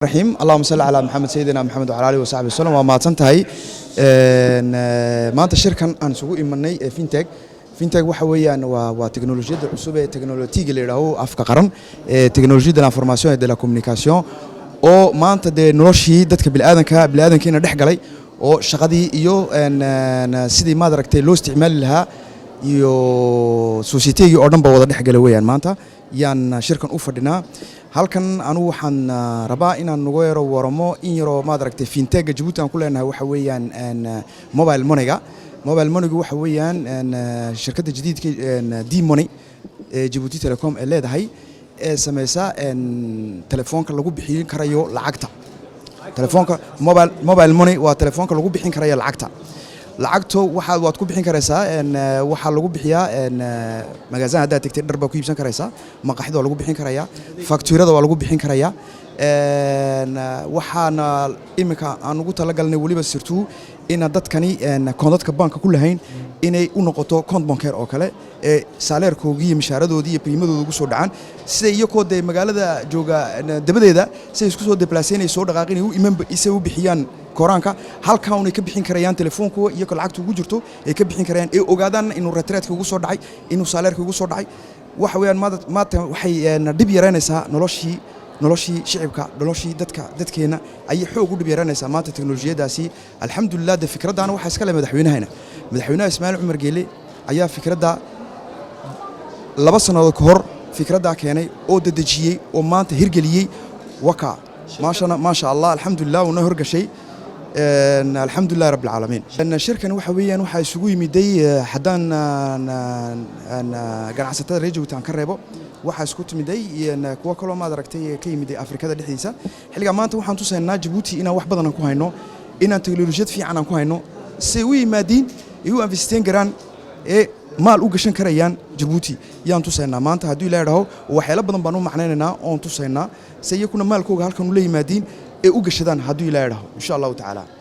الرحيم اللهم صل على محمد سيدنا محمد وعلى اله وصحبه وسلم وما تنتهي maanta shirkan aan isugu imanay fintech waxa weeyaan waa teknolojiyada cusub ee teknolojiga leeyahay afka qaran ee teknolojiyada information et de la communication oo maanta de noloshii dadka bilaadankeena dhex galay oo shaqadii iyo sidii maad aragtay loo isticmaali lahaa iyo society-ga oo dhan ba wada dhex galay weeyaan maanta yaan shirkan u fadhinaa halkan anu waxaan rabaa inaan ugu yaro waramo in yaro maad aragtay fintech Djibouti aan ku leenahay waxa weeyaan mobile money waxa weeyaan shirkadda jadiidka D-Money ee Djibouti Telecom ee leedahay ee sameeysa telefoonka lagu bixin karayo lacagta telefoonka mobile money waa telefoonka lagu bixin karayo lacagto waad ku bixin karaysaa waxa lagu bixiyaa magazaan hada tagtay dhar baa ku iibsan karaysaa maqaaxida waa lagu bixin karayaa faktuurada waa lagu bixin karayaa waxaana imika aan ugu talagalnay waliba sirtuu in dadkani koonadka banka ku lahayn inay u noqoto koont bankeer oo kale ee saaleerkoodii iyo mishaharadoodii iyo qiimadooda ugu soo dhacaan sida iyagoo de magaalada jooga dabadeeda si isku soo deplaceynay soo dhaqaaqinay u iman isay u bixiyaan koraanka halka uu ka bixin karayaan telefoonku iyo lacagtu ugu jirto ay ka bixin karayaan ee ogaadaan inuu retreatka ugu soo dhacay inuu saaleerka ugu soo dhacay waxa weeyaan maanta waxay dib yareynaysaa noloshii shicibka noloshii dadkeena ay xoog u dib yareynaysaa maanta teknolojiyadaasi alxamdulillah de fikradana waxa iska leh madaxweynaha Ismaaciil Cumar Geele ayaa fikradda 2 sanadood ka hor fikradda keenay oo dadajiyay oo maanta hirgeliyay waka maasha Allah alxamdulillah wana horgashay alxamdulillah rabbil alamin shirkan waxa weeyaan waxa isugu yimiday haddaan ganacsatada reer Djibouti aan ka reebo waxa isku timiday kuwa kale ma aragtay ka yimid Afrikada dhexdiisa xilliga maanta waxaan tusaynaa Djibouti inaan wax badan ku hayno inaan teknolojiyad fiican aan ku hayno si uu yimaadin iyo investeen garaan ee maal u gashan karayaan Djibouti yaan tusaynaa maanta hadii la yiraahdo waxyaalo badan baan u macnaynaynaa oo tusaynaa si iyaguna maalkooga halkan u la yimaadin ee u gashadaan hadii la yiraahdo insha Allah ta'ala